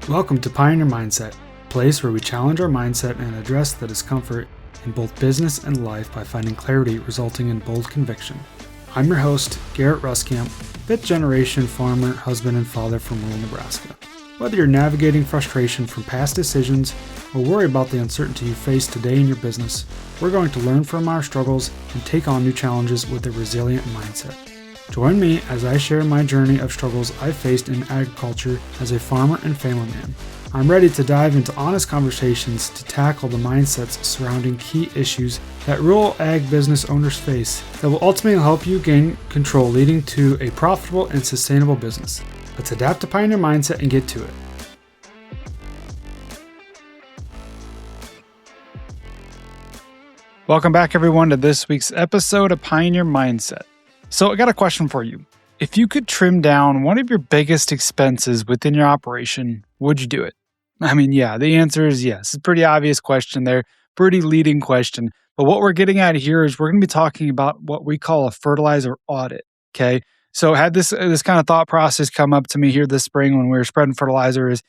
Welcome to Pioneer Mindset, a place where we challenge our mindset and address the discomfort in both business and life by finding clarity resulting in bold conviction. I'm your host, Garrett Ruskamp, fifth-generation farmer, husband, and father from rural Nebraska. Whether you're navigating frustration from past decisions or worry about the uncertainty you face today in your business, we're going to learn from our struggles and take on new challenges with a resilient mindset. Join me as I share my journey of struggles I've faced in agriculture as a farmer and family man. I'm ready to dive into honest conversations to tackle the mindsets surrounding key issues that rural ag business owners face that will ultimately help you gain control, leading to a profitable and sustainable business. Let's adapt to Pioneer Mindset and get to it. Welcome back, everyone, to this week's episode of Pioneer Mindset. So I got a question for you. If you could trim down one of your biggest expenses within your operation, would you do it? I mean, yeah, the answer is yes. It's a pretty obvious question there, pretty leading question. But what we're getting at here is we're going to be talking about what we call a fertilizer audit, okay? So had this kind of thought process come up to me here this spring when we were spreading fertilizer is,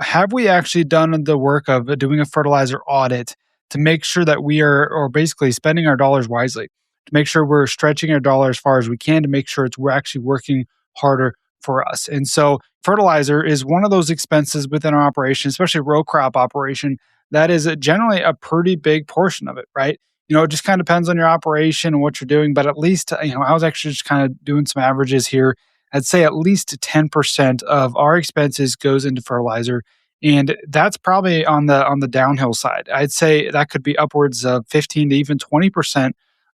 have we actually done the work of doing a fertilizer audit to make sure that we are basically spending our dollars wisely? To make sure we're stretching our dollar as far as we can to make sure we're actually working harder for us. And so fertilizer is one of those expenses within our operation, especially row crop operation, that is generally a pretty big portion of it, right? It just kind of depends on your operation and what you're doing, but at least, I was actually just kind of doing some averages here. I'd say at least 10% of our expenses goes into fertilizer. And that's probably on the downhill side. I'd say that could be upwards of 15 to even 20%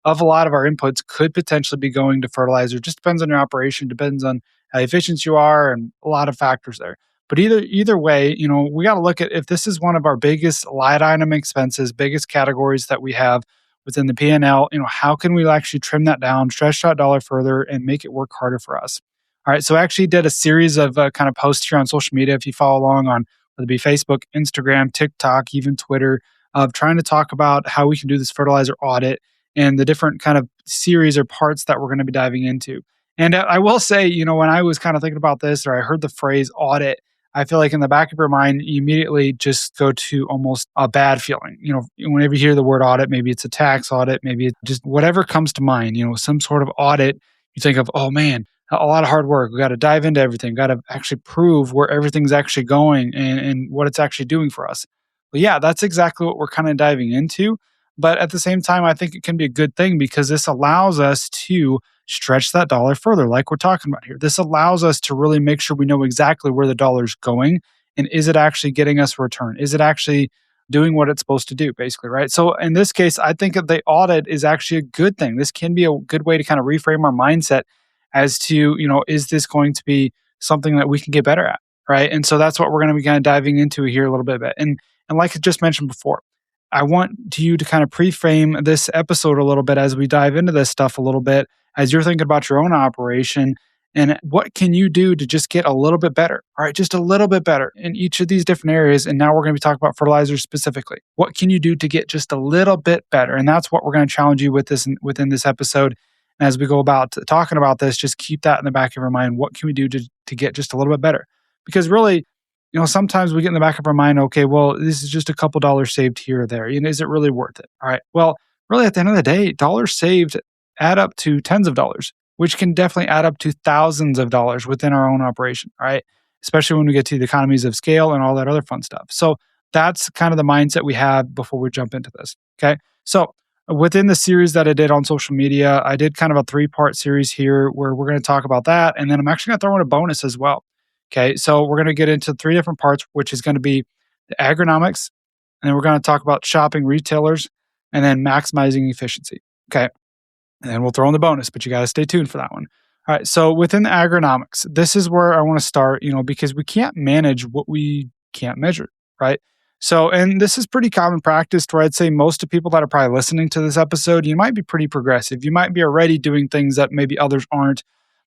of a lot of our inputs could potentially be going to fertilizer. Just depends on your operation, depends on how efficient you are, and a lot of factors there. But either way, we got to look at if this is one of our biggest line item expenses, biggest categories that we have within the P&L. How can we actually trim that down, stretch that dollar further, and make it work harder for us? All right, so I actually did a series of kind of posts here on social media. If you follow along on whether it be Facebook, Instagram, TikTok, even Twitter, of trying to talk about how we can do this fertilizer audit and the different kind of series or parts that we're going to be diving into. And I will say, when I was kind of thinking about this, or I heard the phrase audit, I feel like in the back of your mind, you immediately just go to almost a bad feeling. Whenever you hear the word audit, maybe it's a tax audit, maybe it's just whatever comes to mind, some sort of audit, you think of, oh man, a lot of hard work. We got to dive into everything, got to actually prove where everything's actually going and what it's actually doing for us. Well, yeah, that's exactly what we're kind of diving into. But at the same time, I think it can be a good thing because this allows us to stretch that dollar further, like we're talking about here. This allows us to really make sure we know exactly where the dollar's going and is it actually getting us a return? Is it actually doing what it's supposed to do, basically, right? So in this case, I think that the audit is actually a good thing. This can be a good way to kind of reframe our mindset as to, is this going to be something that we can get better at, right? And so that's what we're going to be kind of diving into here a little bit. And like I just mentioned before, I want you to kind of pre-frame this episode a little bit as we dive into this stuff a little bit, as you're thinking about your own operation and what can you do to just get a little bit better, all right? Just a little bit better in each of these different areas. And now we're going to be talking about fertilizer specifically. What can you do to get just a little bit better? And that's what we're going to challenge you with within this episode. And as we go about talking about this, just keep that in the back of your mind. What can we do to get just a little bit better? Because really, sometimes we get in the back of our mind, okay, well, this is just a couple dollars saved here or there. Is it really worth it? All right. Well, really at the end of the day, dollars saved add up to tens of dollars, which can definitely add up to thousands of dollars within our own operation. All right. Especially when we get to the economies of scale and all that other fun stuff. So that's kind of the mindset we have before we jump into this. Okay. So within the series that I did on social media, I did kind of a 3-part series here where we're going to talk about that. And then I'm actually going to throw in a bonus as well. Okay, so we're going to get into 3 different parts, which is going to be the agronomics, and then we're going to talk about shopping retailers, and then maximizing efficiency. Okay, and then we'll throw in the bonus, but you got to stay tuned for that one. All right, so within the agronomics, this is where I want to start, because we can't manage what we can't measure, right? So, and this is pretty common practice where I'd say most of the people that are probably listening to this episode, you might be pretty progressive. You might be already doing things that maybe others aren't.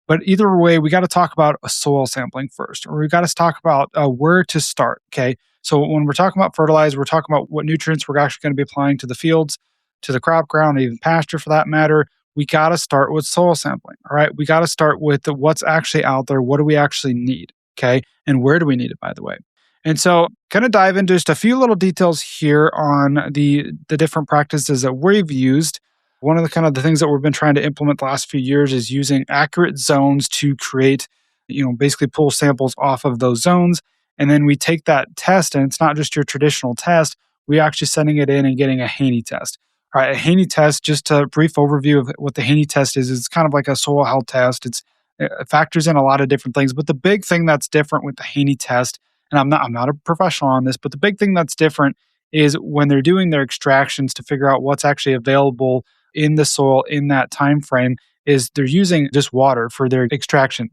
But either way, we got to talk about a soil sampling first, or we got to talk about where to start, okay? So when we're talking about fertilizer, we're talking about what nutrients we're actually going to be applying to the fields, to the crop ground, even pasture for that matter. We got to start with soil sampling, all right? We got to start with what's actually out there. What do we actually need, okay? And where do we need it, by the way? And so, kind of dive into just a few little details here on the different practices that we've used. One of the kind of the things that we've been trying to implement the last few years is using accurate zones to create, basically pull samples off of those zones. And then we take that test, and it's not just your traditional test. We actually sending it in and getting a Haney test. All right, a Haney test, just a brief overview of what the Haney test is, it's kind of like a soil health test. It factors in a lot of different things, but the big thing that's different with the Haney test, and I'm not a professional on this, but the big thing that's different is when they're doing their extractions to figure out what's actually available in the soil in that time frame, is they're using just water for their extraction,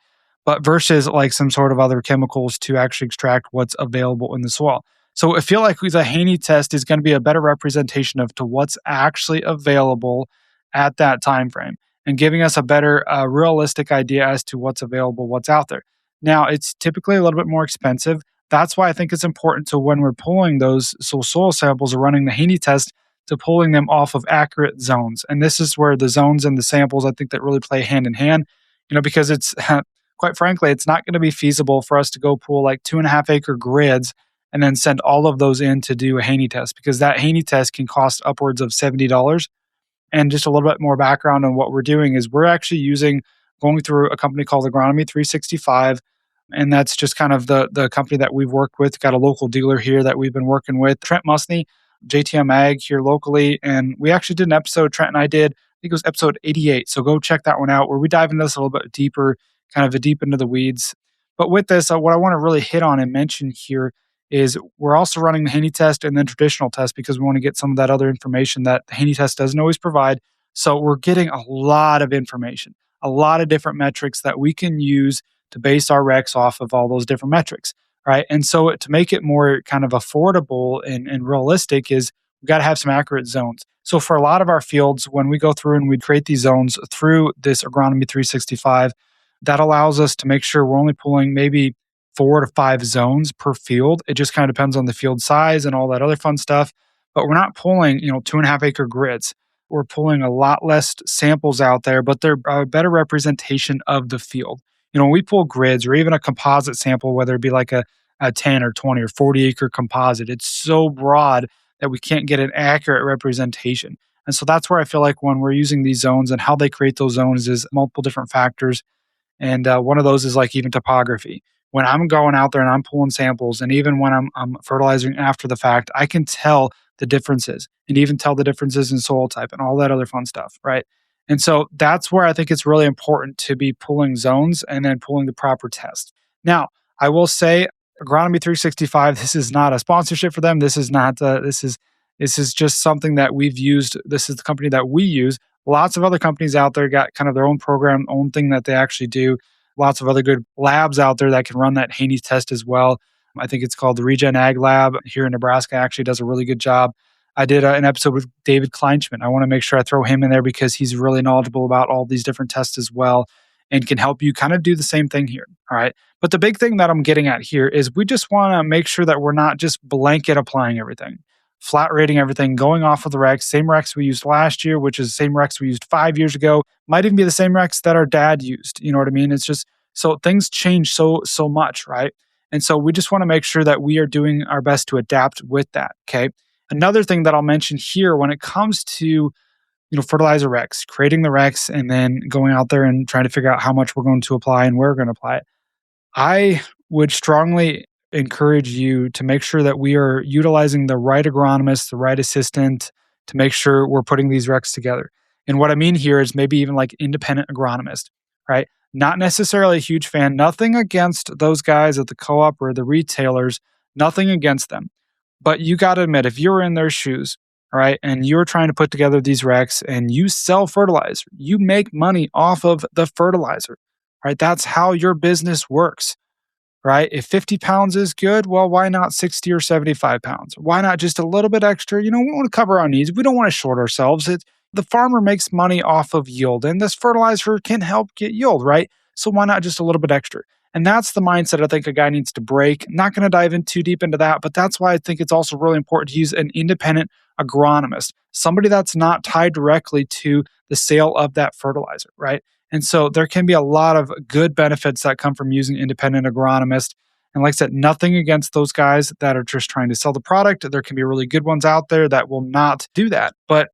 but versus like some sort of other chemicals to actually extract what's available in the soil. So I feel like the Haney test is going to be a better representation of to what's actually available at that time frame and giving us a better realistic idea as to what's available, what's out there. Now, it's typically a little bit more expensive. That's why I think it's important to when we're pulling those soil samples or running the Haney test to pulling them off of accurate zones. And this is where the zones and the samples I think that really play hand in hand, because it's quite frankly, it's not going to be feasible for us to go pull like 2.5 acre grids and then send all of those in to do a Haney test because that Haney test can cost upwards of $70. And just a little bit more background on what we're doing is we're actually going through a company called Agronomy 365. And that's just kind of the company that we've worked with. Got a local dealer here that we've been working with, Trent Musney, JTM Ag here locally. And we actually did an episode, Trent and I did, I think it was episode 88. So go check that one out where we dive into this a little bit deeper, kind of a deep into the weeds. But with this, what I want to really hit on and mention here is we're also running the Haney test and then traditional test because we want to get some of that other information that the Haney test doesn't always provide. So we're getting a lot of information, a lot of different metrics that we can use to base our recs off of all those different metrics, right? And so to make it more kind of affordable and realistic is we've got to have some accurate zones. So for a lot of our fields, when we go through and we create these zones through this Agronomy 365, that allows us to make sure we're only pulling maybe 4 to 5 zones per field. It just kind of depends on the field size and all that other fun stuff. But we're not pulling, 2.5 acre grids. We're pulling a lot less samples out there, but they're a better representation of the field. When we pull grids or even a composite sample, whether it be like a 10 or 20 or 40 acre composite, it's so broad that we can't get an accurate representation. And so that's where I feel like when we're using these zones and how they create those zones is multiple different factors. And one of those is like even topography. When I'm going out there and I'm pulling samples, and even when I'm fertilizing after the fact, I can tell the differences and even tell the differences in soil type and all that other fun stuff, right? And so that's where I think it's really important to be pulling zones and then pulling the proper test. Now, I will say Agronomy 365, this is not a sponsorship for them. This is not, this is just something that we've used. This is the company that we use. Lots of other companies out there got kind of their own program, own thing that they actually do. Lots of other good labs out there that can run that Haney test as well. I think it's called the Regen Ag Lab here in Nebraska, actually does a really good job. I did an episode with David Kleinschmidt. I want to make sure I throw him in there because he's really knowledgeable about all these different tests as well and can help you kind of do the same thing here. All right. But the big thing that I'm getting at here is we just want to make sure that we're not just blanket applying everything, flat rating everything, going off of the recs, same recs we used last year, which is the same recs we used 5 years ago, might even be the same recs that our dad used. You know what I mean? It's just, so things change so much, right? And so we just want to make sure that we are doing our best to adapt with that. Okay. Another thing that I'll mention here when it comes to fertilizer recs, creating the recs and then going out there and trying to figure out how much we're going to apply and where we're going to apply it. I would strongly encourage you to make sure that we are utilizing the right agronomist, the right assistant to make sure we're putting these recs together. And what I mean here is maybe even like independent agronomist, right? Not necessarily a huge fan, nothing against those guys at the co-op or the retailers, nothing against them. But you got to admit, if you're in their shoes, all right, and you're trying to put together these recs and you sell fertilizer, you make money off of the fertilizer, right? That's how your business works, right? If 50 pounds is good, well, why not 60 or 75 pounds? Why not just a little bit extra? We want to cover our needs. We don't want to short ourselves. The farmer makes money off of yield, and this fertilizer can help get yield, right? So why not just a little bit extra? And that's the mindset I think a guy needs to break. Not going to dive in too deep into that, but that's why I think it's also really important to use an independent agronomist, somebody that's not tied directly to the sale of that fertilizer, right? And so there can be a lot of good benefits that come from using independent agronomist. And like I said, nothing against those guys that are just trying to sell the product. There can be really good ones out there that will not do that. But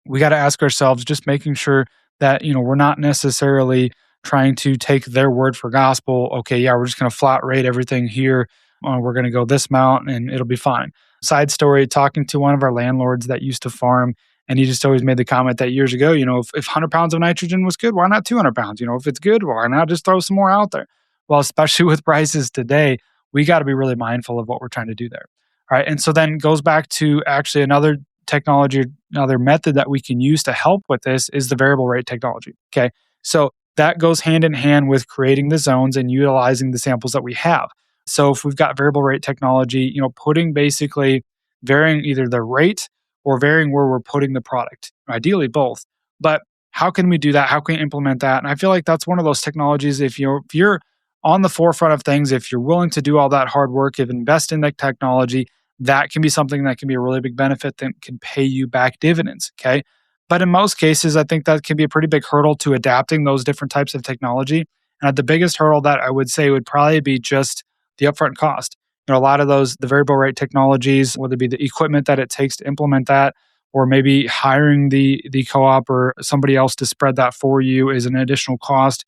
we got to ask ourselves, just making sure that, we're not necessarily trying to take their word for gospel. Okay, yeah, we're just going to flat rate everything here. We're going to go this amount and it'll be fine. Side story, talking to one of our landlords that used to farm, and he just always made the comment that years ago, if 100 pounds of nitrogen was good, why not 200 pounds? If it's good, why not just throw some more out there? Well, especially with prices today, we got to be really mindful of what we're trying to do there. All right. And so then goes back to actually another technology, another method that we can use to help with this is the variable rate technology. Okay. So that goes hand in hand with creating the zones and utilizing the samples that we have. So if we've got variable rate technology, putting basically varying either the rate or varying where we're putting the product, ideally both. But how can we do that? How can we implement that? And I feel like that's one of those technologies. If you're on the forefront of things, if you're willing to do all that hard work, if invest in that technology, that can be something that can be a really big benefit that can pay you back dividends. Okay. But in most cases, I think that can be a pretty big hurdle to adapting those different types of technology. And the biggest hurdle that I would say would probably be just the upfront cost. A lot of those, the variable rate technologies, whether it be the equipment that it takes to implement that, or maybe hiring the co-op or somebody else to spread that for you is an additional cost.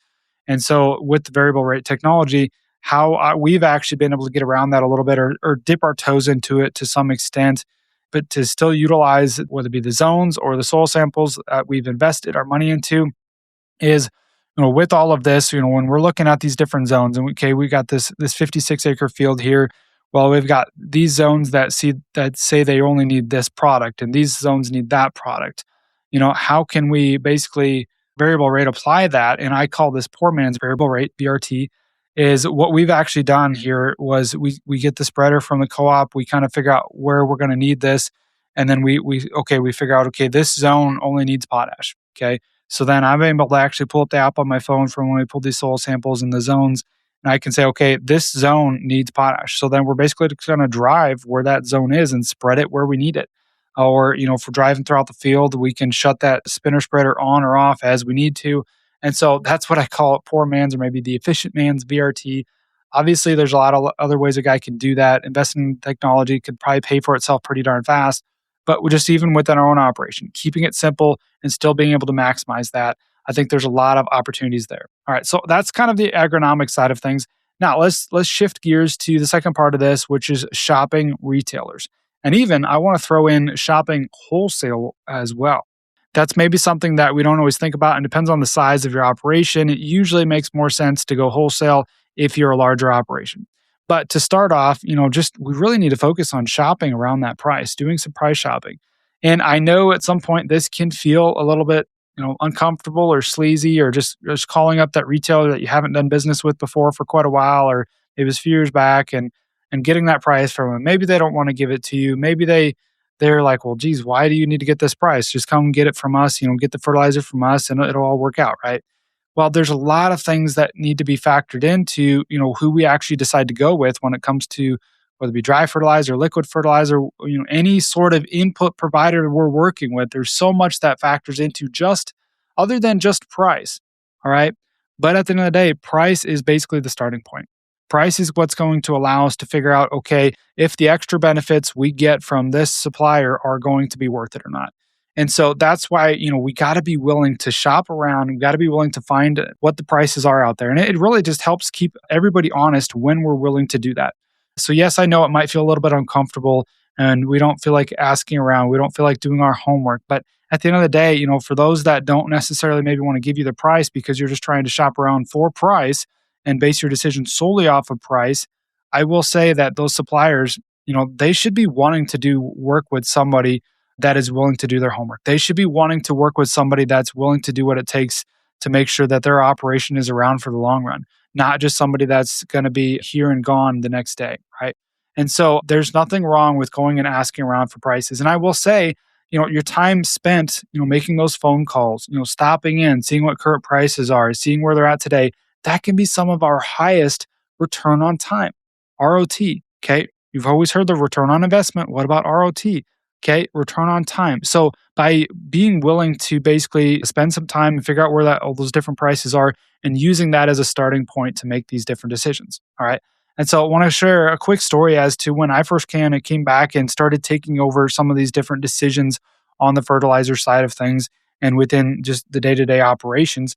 And so with the variable rate technology, how we've actually been able to get around that a little bit or dip our toes into it to some extent, but to still utilize whether it be the zones or the soil samples that we've invested our money into is, with all of this, when we're looking at these different zones and okay, we got this 56 acre field here. Well, we've got these zones that say they only need this product and these zones need that product. How can we basically variable rate apply that? And I call this poor man's variable rate, VRT. Is what we've actually done here was we get the spreader from the co-op, we kind of figure out where we're going to need this, and then we figure out, okay, this zone only needs potash. Okay. So then I'm able to actually pull up the app on my phone from when we pulled these soil samples in the zones, and I can say, okay, this zone needs potash. So then we're basically just going to drive where that zone is and spread it where we need it. Or, if we're driving throughout the field, we can shut that spinner spreader on or off as we need to. And so that's what I call it, poor man's or maybe the efficient man's VRT. Obviously, there's a lot of other ways a guy can do that. Investing in technology could probably pay for itself pretty darn fast. But we're just even within our own operation, keeping it simple and still being able to maximize that, I think there's a lot of opportunities there. All right, so that's kind of the agronomic side of things. Now let's shift gears to the second part of this, which is shopping retailers. And even I want to throw in shopping wholesale as well. That's maybe something that we don't always think about and depends on the size of your operation. It usually makes more sense to go wholesale if you're a larger operation. But to start off, just we really need to focus on shopping around that price, doing some price shopping. And I know at some point this can feel a little bit, uncomfortable or sleazy, or just calling up that retailer that you haven't done business with before for quite a while, or it was a few years back, and getting that price from them. Maybe they don't want to give it to you. Maybe they're like, well, geez, why do you need to get this price? Just come get it from us, get the fertilizer from us and it'll all work out, right? Well, there's a lot of things that need to be factored into, who we actually decide to go with when it comes to whether it be dry fertilizer, liquid fertilizer, any sort of input provider we're working with. There's so much that factors into just other than just price. All right. But at the end of the day, price is basically the starting point. Price is what's going to allow us to figure out, okay, if the extra benefits we get from this supplier are going to be worth it or not. And so that's why, we got to be willing to shop around. We got to be willing to find what the prices are out there. And it really just helps keep everybody honest when we're willing to do that. So yes, I know it might feel a little bit uncomfortable and we don't feel like asking around. We don't feel like doing our homework. But at the end of the day, for those that don't necessarily maybe want to give you the price because you're just trying to shop around for price and base your decision solely off of price, I will say that those suppliers, they should be wanting to do work with somebody that is willing to do their homework. They should be wanting to work with somebody that's willing to do what it takes to make sure that their operation is around for the long run, not just somebody that's going to be here and gone the next day, right? And so there's nothing wrong with going and asking around for prices. And I will say, your time spent, making those phone calls, stopping in, seeing what current prices are, seeing where they're at today, that can be some of our highest return on time, ROT. Okay. You've always heard the return on investment. What about ROT? Okay. Return on time. So by being willing to basically spend some time and figure out where all those different prices are and using that as a starting point to make these different decisions. All right. And so I want to share a quick story as to when I first came back and started taking over some of these different decisions on the fertilizer side of things and within just the day-to-day operations.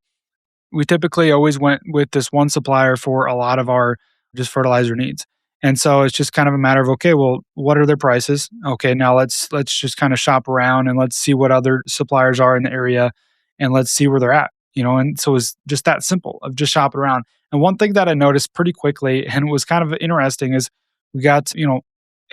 We typically always went with this one supplier for a lot of our just fertilizer needs. And so it's just kind of a matter of, okay, well, what are their prices? Okay, now let's just kind of shop around and let's see what other suppliers are in the area and let's see where they're at. And so it's just that simple of just shopping around. And one thing that I noticed pretty quickly and it was kind of interesting is we got,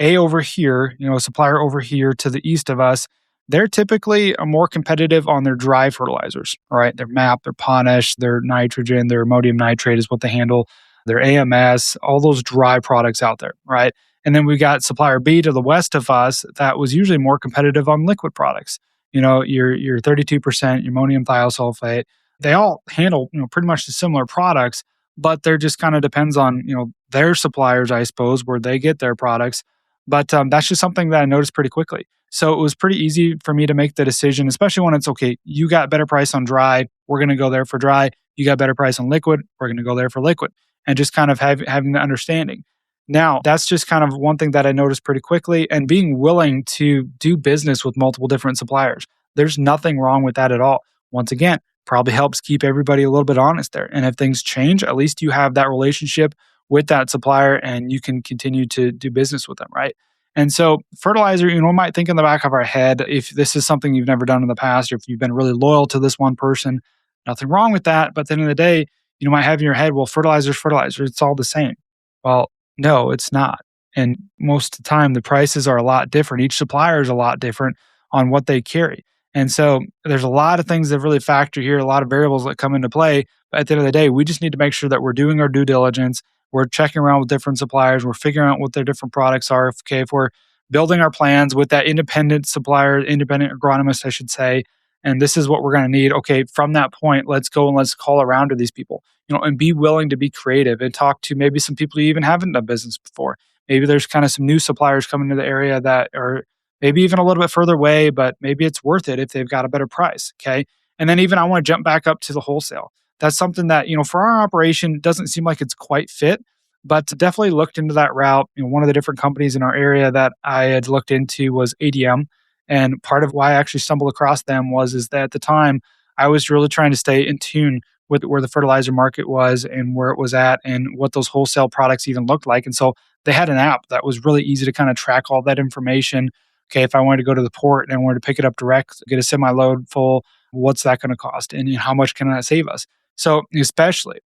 A over here, a supplier over here to the east of us. They're typically more competitive on their dry fertilizers, all right? Their MAP, their potash, their nitrogen, their ammonium nitrate is what they handle, their AMS, all those dry products out there, right? And then we got supplier B to the west of us that was usually more competitive on liquid products. Your 32%, your ammonium thiosulfate, they all handle, pretty much the similar products, but there just kind of depends on, their suppliers, I suppose, where they get their products. But that's just something that I noticed pretty quickly. So it was pretty easy for me to make the decision, especially when it's okay, you got better price on dry, we're going to go there for dry. You got better price on liquid, we're going to go there for liquid. And just kind of having the understanding. Now, that's just kind of one thing that I noticed pretty quickly and being willing to do business with multiple different suppliers. There's nothing wrong with that at all. Once again, probably helps keep everybody a little bit honest there. And if things change, at least you have that relationship with that supplier and you can continue to do business with them, right? And so fertilizer, might think in the back of our head, if this is something you've never done in the past, or if you've been really loyal to this one person, nothing wrong with that. But at the end of the day, you might have in your head, well, fertilizer's fertilizer, it's all the same. Well, no, it's not. And most of the time, the prices are a lot different. Each supplier is a lot different on what they carry. And so there's a lot of things that really factor here, a lot of variables that come into play. But at the end of the day, we just need to make sure that we're doing our due diligence. We're checking around with different suppliers. We're figuring out what their different products are. If we're building our plans with that independent supplier, independent agronomist, I should say, and this is what we're going to need. Okay, from that point, let's go and let's call around to these people, and be willing to be creative and talk to maybe some people you even haven't done business before. Maybe there's kind of some new suppliers coming to the area that are maybe even a little bit further away, but maybe it's worth it if they've got a better price. Okay. And then even I want to jump back up to the wholesale. That's something that, for our operation doesn't seem like it's quite fit, but definitely looked into that route. One of the different companies in our area that I had looked into was ADM. And part of why I actually stumbled across them is that at the time I was really trying to stay in tune with where the fertilizer market was and where it was at and what those wholesale products even looked like. And so they had an app that was really easy to kind of track all that information. Okay, if I wanted to go to the port and I wanted to pick it up direct, get a semi load full, what's that going to cost? And how much can that save us? So especially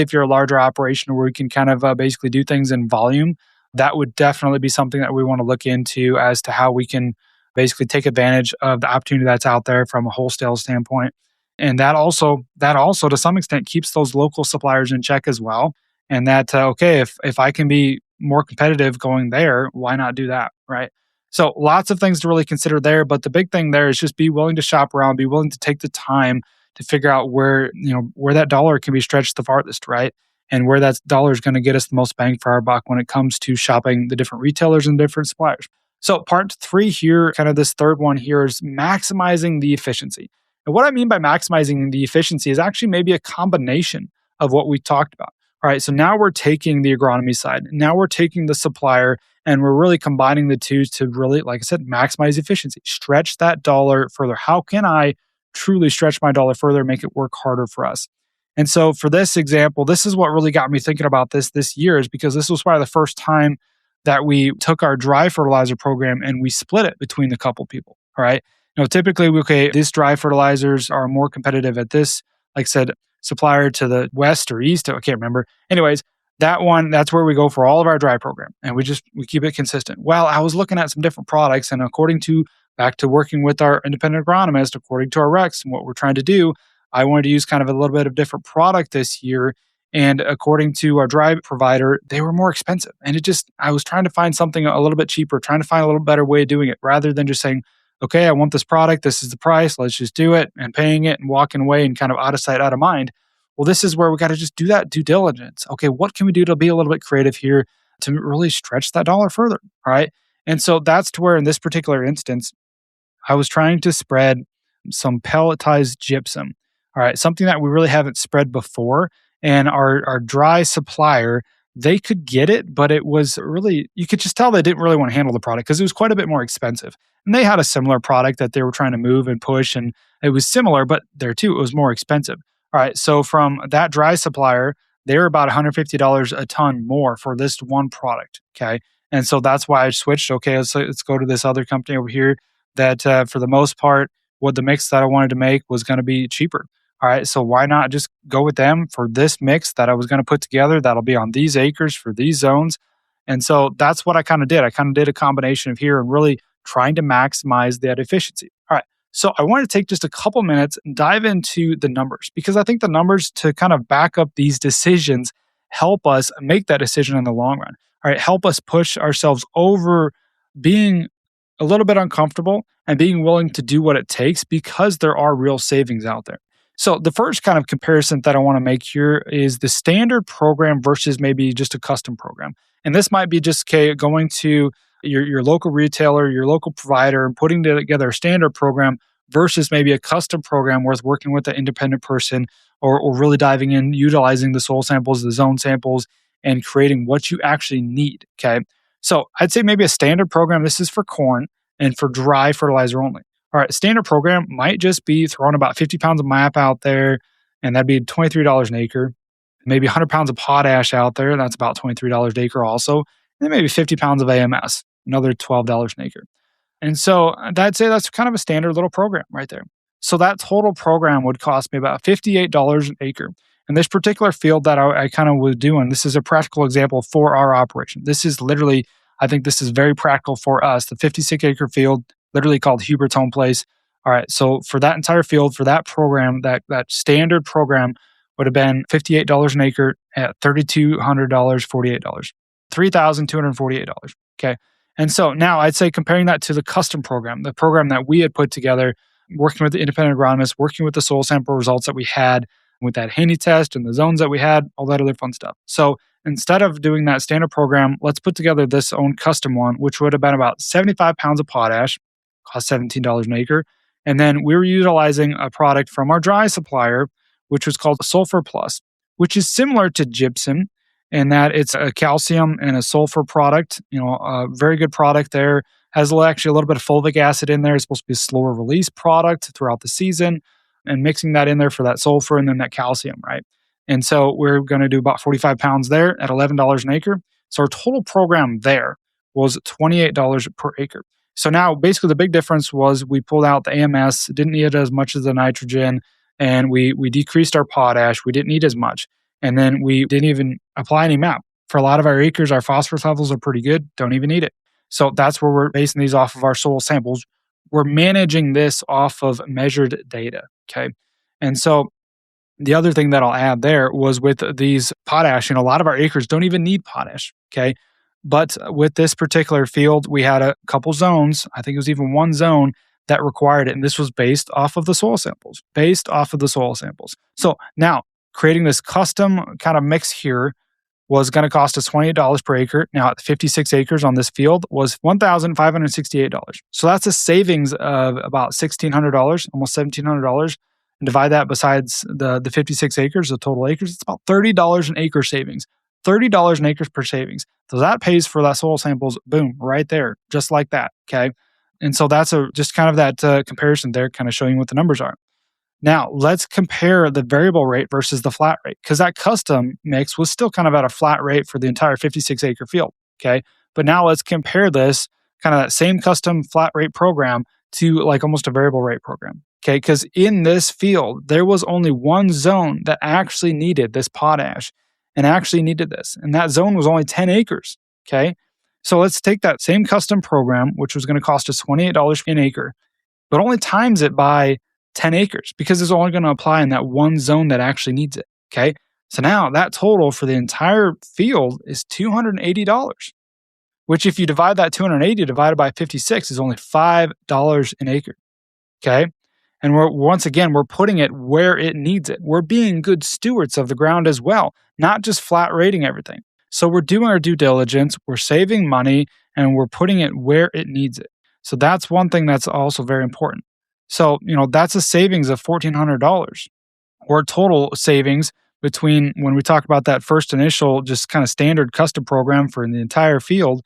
if you're a larger operation where we can kind of basically do things in volume, that would definitely be something that we want to look into as to how we can basically take advantage of the opportunity that's out there from a wholesale standpoint. And that also to some extent keeps those local suppliers in check as well. And that okay, if I can be more competitive going there, why not do that, right? So lots of things to really consider there, but the big thing there is just be willing to shop around, be willing to take the time to figure out where that dollar can be stretched the farthest, right? And where that dollar is going to get us the most bang for our buck when it comes to shopping the different retailers and different suppliers. So part 3 here, kind of this third one here, is maximizing the efficiency. And what I mean by maximizing the efficiency is actually maybe a combination of what we talked about. All right, so now we're taking the agronomy side, now we're taking the supplier, and we're really combining the two to really, like I said, maximize efficiency, stretch that dollar further. How can I truly stretch my dollar further, make it work harder for us? And so for this example, this is what really got me thinking about this year, is because this was probably the first time that we took our dry fertilizer program and we split it between a couple people. All right. Typically, okay, these dry fertilizers are more competitive at this, like I said, supplier to the west or east. I can't remember. Anyways, that's where we go for all of our dry program. And we keep it consistent. Well, I was looking at some different products, and back to working with our independent agronomist, according to our recs and what we're trying to do, I wanted to use kind of a little bit of different product this year. And according to our dry provider, they were more expensive. And I was trying to find something a little bit cheaper, trying to find a little better way of doing it rather than just saying, okay, I want this product. This is the price. Let's just do it, and paying it and walking away and kind of out of sight, out of mind. Well, this is where we got to just do that due diligence. Okay, what can we do to be a little bit creative here to really stretch that dollar further? All right. And so that's to where in this particular instance, I was trying to spread some pelletized gypsum. All right, something that we really haven't spread before. And our dry supplier, they could get it, but it was really, you could just tell they didn't really want to handle the product because it was quite a bit more expensive. And they had a similar product that they were trying to move and push, and it was similar, but there too, it was more expensive. All right. So from that dry supplier, they were about $150 a ton more for this one product. Okay. And so that's why I switched. Okay, let's go to this other company over here that, for the most part, what the mix that I wanted to make was going to be cheaper. All right, so why not just go with them for this mix that I was going to put together that'll be on these acres for these zones? And so that's what I kind of did. I kind of did a combination of here and really trying to maximize that efficiency. All right. So I want to take just a couple minutes and dive into the numbers because I think the numbers to kind of back up these decisions help us make that decision in the long run. All right, help us push ourselves over being a little bit uncomfortable and being willing to do what it takes because there are real savings out there. So the first kind of comparison that I want to make here is the standard program versus maybe just a custom program. And this might be just, okay, going to your local retailer, your local provider, and putting together a standard program versus maybe a custom program where it's working with an independent person, or really diving in, utilizing the soil samples, the zone samples, and creating what you actually need. Okay. So I'd say maybe a standard program, this is for corn and for dry fertilizer only. All right, standard program might just be throwing about 50 pounds of MAP out there, and that'd be $23 an acre. Maybe 100 pounds of potash out there, and that's about $23 an acre also. And then maybe 50 pounds of AMS, another $12 an acre. And so I'd say that's kind of a standard little program right there. So that total program would cost me about $58 an acre. And this particular field that I kind of was doing, this is a practical example for our operation. This is literally, I think this is very practical for us. The 56-acre field, literally called Hubert's Home Place. All right, so for that entire field, for that program, that standard program would have been $58 an acre at $3,200, $48, $3,248. Okay. And so now I'd say comparing that to the custom program, the program that we had put together, working with the independent agronomist, working with the soil sample results that we had with that Haney test and the zones that we had, all that other fun stuff. So instead of doing that standard program, let's put together this own custom one, which would have been about 75 pounds of potash, cost $17 an acre. And then we were utilizing a product from our dry supplier, which was called Sulfur Plus, which is similar to gypsum in that it's a calcium and a sulfur product, a very good product there. Has actually a little bit of fulvic acid in there. It's supposed to be a slower release product throughout the season, and mixing that in there for that sulfur and then that calcium, right? And so we're going to do about 45 pounds there at $11 an acre. So our total program there was $28 per acre. So now basically the big difference was we pulled out the AMS, didn't need as much as the nitrogen, and we decreased our potash. We didn't need as much. And then we didn't even apply any MAP. For a lot of our acres, our phosphorus levels are pretty good, don't even need it. So that's where we're basing these off of our soil samples. We're managing this off of measured data, okay? And so the other thing that I'll add there was with these potash, a lot of our acres don't even need potash, okay? But with this particular field, we had a couple zones, I think it was even one zone that required it, and this was based off of the soil samples, So now, creating this custom kind of mix here was going to cost us $28 per acre. Now, at 56 acres on this field was $1,568. So that's a savings of about $1,600, almost $1,700. And divide that besides the 56 acres, the total acres, it's about $30 an acre savings. $30 an acre per savings. So that pays for that soil samples, boom, right there, just like that, okay? And so that's just kind of that comparison there, kind of showing what the numbers are. Now, let's compare the variable rate versus the flat rate, because that custom mix was still kind of at a flat rate for the entire 56-acre field, okay? But now let's compare this, kind of that same custom flat rate program to like almost a variable rate program, okay? Because in this field, there was only one zone that actually needed this potash and actually needed this, and that zone was only 10 acres, okay? So let's take that same custom program, which was going to cost us $28 an acre, but only times it by 10 acres because it's only going to apply in that one zone that actually needs it, okay? So now that total for the entire field is $280, which if you divide that 280 divided by 56 is only $5 an acre, okay? And we're putting it where it needs it. We're being good stewards of the ground as well, not just flat rating everything. So we're doing our due diligence, we're saving money, and we're putting it where it needs it. So that's one thing that's also very important. So, that's a savings of $1,400 or total savings between when we talk about that first initial, just kind of standard custom program for the entire field,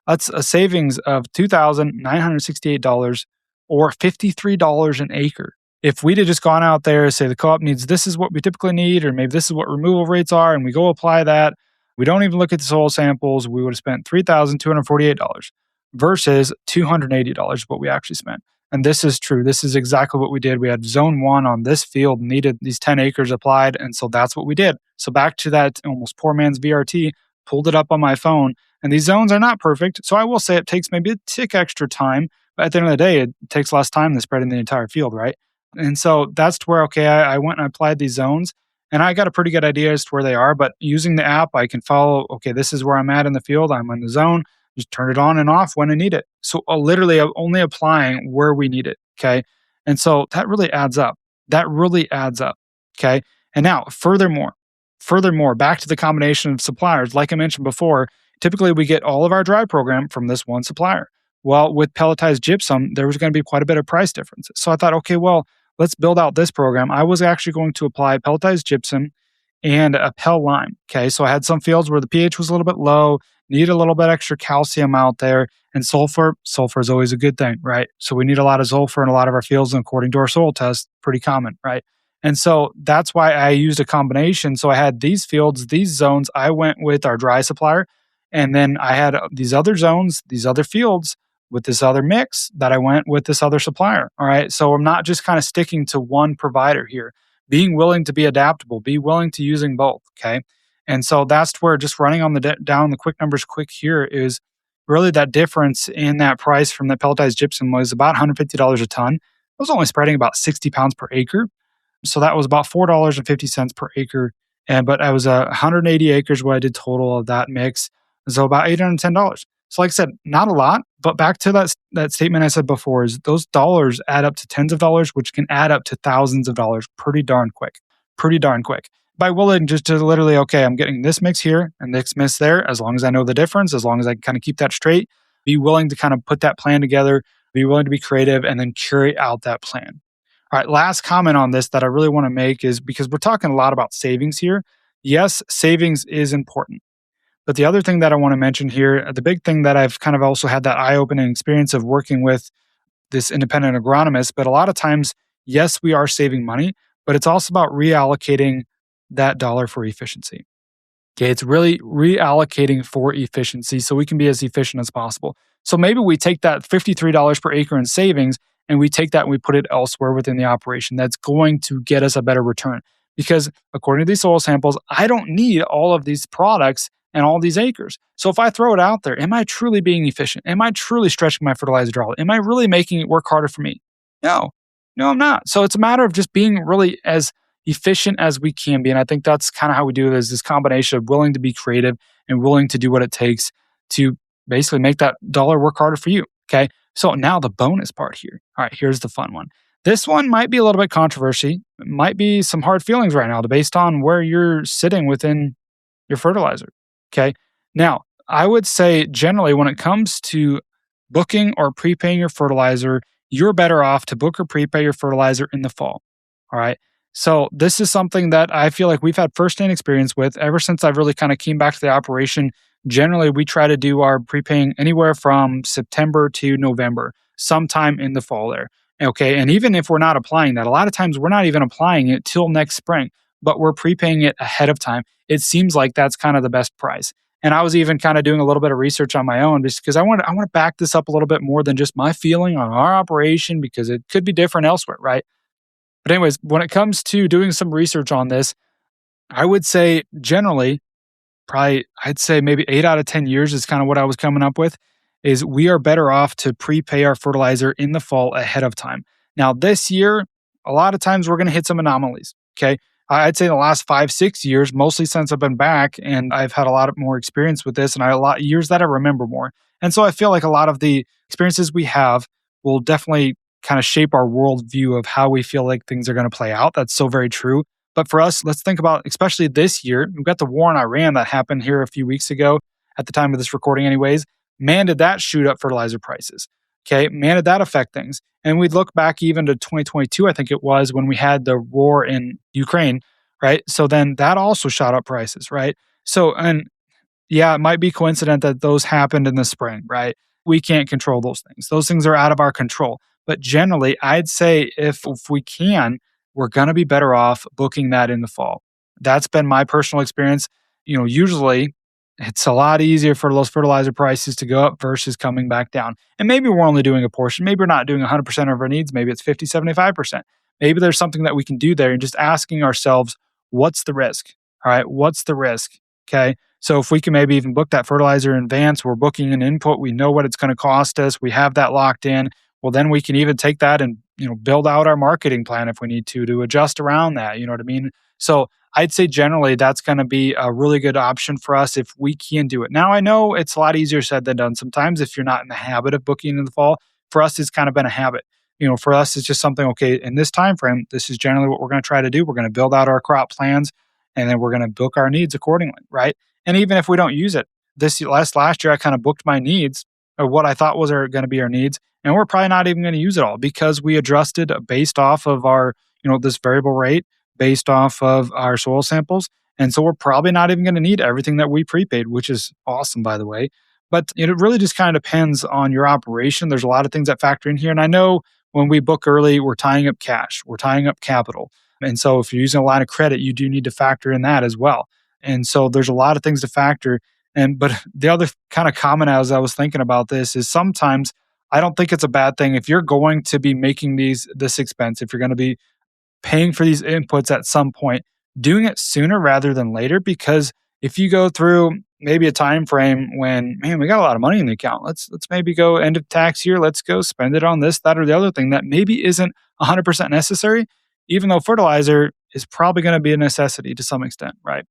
that's a savings of $2,968 or $53 an acre. If we'd have just gone out there and say the co-op needs this is what we typically need, or maybe this is what removal rates are, and we go apply that, we don't even look at the soil samples, we would have spent $3,248 versus $280 what we actually spent. And this is true. This is exactly what we did. We had zone one on this field, needed these 10 acres applied. And so that's what we did. So back to that almost poor man's VRT, pulled it up on my phone. And these zones are not perfect. So I will say it takes maybe a tick extra time. But at the end of the day, it takes less time than spreading the entire field, right? And so that's to where, okay, I went and applied these zones and I got a pretty good idea as to where they are. But using the app, I can follow, okay, this is where I'm at in the field. I'm in the zone. Just turn it on and off when I need it. So literally, I'm only applying where we need it. Okay. And so that really adds up. That really adds up. Okay. And now, furthermore, back to the combination of suppliers, like I mentioned before, typically we get all of our dry program from this one supplier. Well, with pelletized gypsum, there was going to be quite a bit of price difference. So I thought, okay, well, let's build out this program. I was actually going to apply pelletized gypsum and a Pel lime. Okay. So I had some fields where the pH was a little bit low, need a little bit extra calcium out there, and sulfur. Sulfur is always a good thing, right? So we need a lot of sulfur in a lot of our fields, and according to our soil test, pretty common, right? And so that's why I used a combination. So I had these fields, these zones, I went with our dry supplier, and then I had these other zones, these other fields with this other mix that I went with this other supplier. All right. So I'm not just kind of sticking to one provider here, being willing to be adaptable, be willing to using both. Okay. And so that's where just running on the down the quick numbers quick here is really that difference in that price from the pelletized gypsum was about $150 a ton. It was only spreading about 60 pounds per acre. So that was about $4.50 per acre. But I was 180 acres what I did total of that mix. So about $810. So like I said, not a lot, but back to that statement I said before is those dollars add up to tens of dollars, which can add up to thousands of dollars pretty darn quick. By willing just to literally, okay, I'm getting this mix here and this mix there, as long as I know the difference, as long as I kind of keep that straight, be willing to kind of put that plan together, be willing to be creative, and then carry out that plan. All right, last comment on this that I really want to make is because we're talking a lot about savings here. Yes, savings is important. But the other thing that I want to mention here, the big thing that I've kind of also had that eye-opening experience of working with this independent agronomist, but a lot of times, yes, we are saving money, but it's also about reallocating that dollar for efficiency. Okay, it's really reallocating for efficiency so we can be as efficient as possible. So maybe we take that $53 per acre in savings and we take that and we put it elsewhere within the operation. That's going to get us a better return because according to these soil samples, I don't need all of these products and all these acres. So if I throw it out there, am I truly being efficient? Am I truly stretching my fertilizer dollar? Am I really making it work harder for me? No, I'm not. So it's a matter of just being really as efficient as we can be. And I think that's kind of how we do it is this combination of willing to be creative and willing to do what it takes to basically make that dollar work harder for you. Okay. So now the bonus part here. All right, here's the fun one. This one might be a little bit controversy. It might be some hard feelings right now based on where you're sitting within your fertilizer. Okay. Now, I would say generally when it comes to booking or prepaying your fertilizer, you're better off to book or prepay your fertilizer in the fall. All right. So this is something that I feel like we've had firsthand experience with ever since I've really kind of came back to the operation. Generally, we try to do our prepaying anywhere from September to November, sometime in the fall there. Okay. And even if we're not applying that, a lot of times we're not even applying it till next spring, but we're prepaying it ahead of time. It seems like that's kind of the best price. And I was even kind of doing a little bit of research on my own just because I want to back this up a little bit more than just my feeling on our operation because it could be different elsewhere, right? But anyways, when it comes to doing some research on this, I would say generally, probably I'd say maybe 8 out of 10 years is kind of what I was coming up with, is we are better off to prepay our fertilizer in the fall ahead of time. Now this year, a lot of times we're going to hit some anomalies, okay? I'd say the last 5-6 years, mostly since I've been back and I've had a lot of more experience with this and a lot of years that I remember more. And so I feel like a lot of the experiences we have will definitely kind of shape our worldview of how we feel like things are going to play out. That's so very true. But for us, let's think about, especially this year, we've got the war in Iran that happened here a few weeks ago at the time of this recording anyways. Man, did that shoot up fertilizer prices. Okay, man, did that affect things? And we'd look back even to 2022, I think it was, when we had the war in Ukraine, right? So then that also shot up prices, right? So, and yeah, it might be coincident that those happened in the spring, right? We can't control those things. Those things are out of our control. But generally, I'd say if we can, we're going to be better off booking that in the fall. That's been my personal experience. Usually it's a lot easier for those fertilizer prices to go up versus coming back down. And maybe we're only doing a portion. Maybe we're not doing 100% of our needs. Maybe it's 50, 75%. Maybe there's something that we can do there and just asking ourselves, what's the risk? All right, what's the risk? Okay. So if we can maybe even book that fertilizer in advance, we're booking an input, we know what it's going to cost us, we have that locked in. Well, then we can even take that and build out our marketing plan if we need to adjust around that. You know what I mean? So I'd say generally that's going to be a really good option for us if we can do it. Now I know it's a lot easier said than done. Sometimes if you're not in the habit of booking in the fall, for us it's kind of been a habit. For us it's just something. Okay, in this time frame, this is generally what we're going to try to do. We're going to build out our crop plans, and then we're going to book our needs accordingly, right? And even if we don't use it, this last year, I kind of booked my needs or what I thought was going to be our needs. And we're probably not even going to use it all because we adjusted based off of our, this variable rate based off of our soil samples. And so we're probably not even going to need everything that we prepaid, which is awesome, by the way. But it really just kind of depends on your operation. There's a lot of things that factor in here. And I know when we book early, we're tying up cash, we're tying up capital. And so if you're using a line of credit, you do need to factor in that as well. And so there's a lot of things to factor. But the other kind of comment as I was thinking about this is sometimes I don't think it's a bad thing if you're going to be making this expense, if you're going to be paying for these inputs at some point, doing it sooner rather than later. Because if you go through maybe a time frame when, man, we got a lot of money in the account, let's maybe go end of tax year, let's go spend it on this, that, or the other thing that maybe isn't 100% necessary, even though fertilizer is probably going to be a necessity to some extent, right?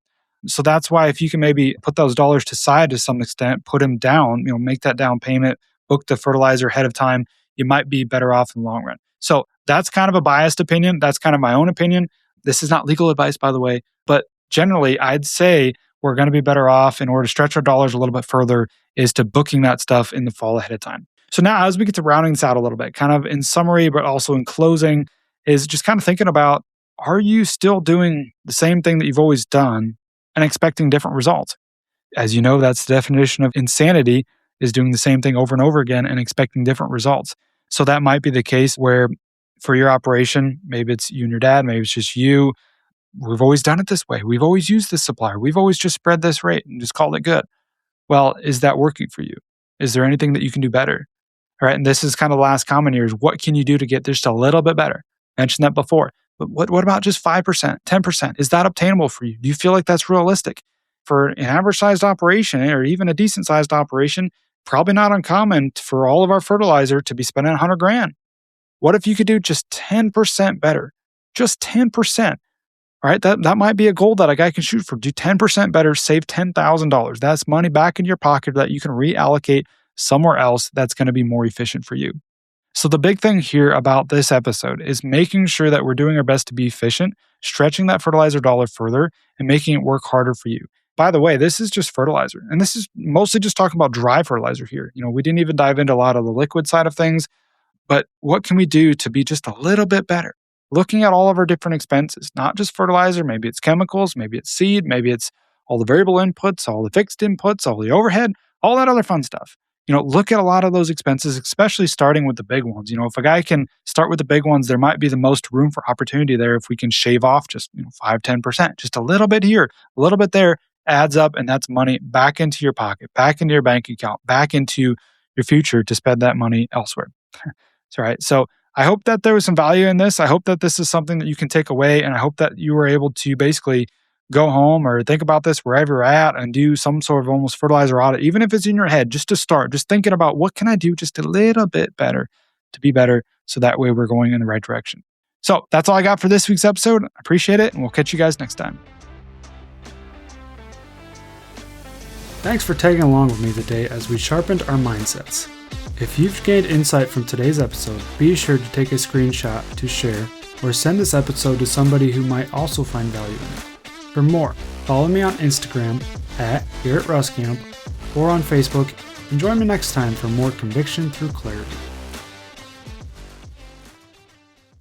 So that's why if you can maybe put those dollars to side to some extent, put them down, make that down payment, book the fertilizer ahead of time, you might be better off in the long run. So that's kind of a biased opinion. That's kind of my own opinion. This is not legal advice, by the way, but generally I'd say we're going to be better off in order to stretch our dollars a little bit further is to booking that stuff in the fall ahead of time. So now as we get to rounding this out a little bit, kind of in summary, but also in closing, is just kind of thinking about, are you still doing the same thing that you've always done and expecting different results? As you know, that's the definition of insanity, is doing the same thing over and over again and expecting different results. So that might be the case where for your operation, maybe it's you and your dad, maybe it's just you. We've always done it this way. We've always used this supplier. We've always just spread this rate and just called it good. Well, is that working for you? Is there anything that you can do better? All right. And this is kind of the last comment here is what can you do to get just a little bit better? I mentioned that before. But what about just 5%, 10%? Is that obtainable for you? Do you feel like that's realistic? For an average sized operation or even a decent sized operation, probably not uncommon for all of our fertilizer to be spending $100,000. What if you could do just 10% better? Just 10%. All right, that might be a goal that a guy can shoot for. Do 10% better, save $10,000. That's money back in your pocket that you can reallocate somewhere else that's going to be more efficient for you. So the big thing here about this episode is making sure that we're doing our best to be efficient, stretching that fertilizer dollar further, and making it work harder for you. By the way, this is just fertilizer. And this is mostly just talking about dry fertilizer here. We didn't even dive into a lot of the liquid side of things. But what can we do to be just a little bit better? Looking at all of our different expenses, not just fertilizer, maybe it's chemicals, maybe it's seed, maybe it's all the variable inputs, all the fixed inputs, all the overhead, all that other fun stuff. Look at a lot of those expenses, especially starting with the big ones. If a guy can start with the big ones, there might be the most room for opportunity there if we can shave off just 5, 10%, just a little bit here, a little bit there adds up, and that's money back into your pocket, back into your bank account, back into your future to spend that money elsewhere. That's right. So I hope that there was some value in this. I hope that this is something that you can take away, and I hope that you were able to basically go home or think about this wherever you're at and do some sort of almost fertilizer audit, even if it's in your head, just to start, just thinking about what can I do just a little bit better to be better, so that way we're going in the right direction. So that's all I got for this week's episode. I appreciate it, and we'll catch you guys next time. Thanks for tagging along with me today as we sharpened our mindsets. If you've gained insight from today's episode, be sure to take a screenshot to share or send this episode to somebody who might also find value in it. For more, follow me on Instagram at Garrett Ruskamp or on Facebook, and join me next time for more conviction through clarity.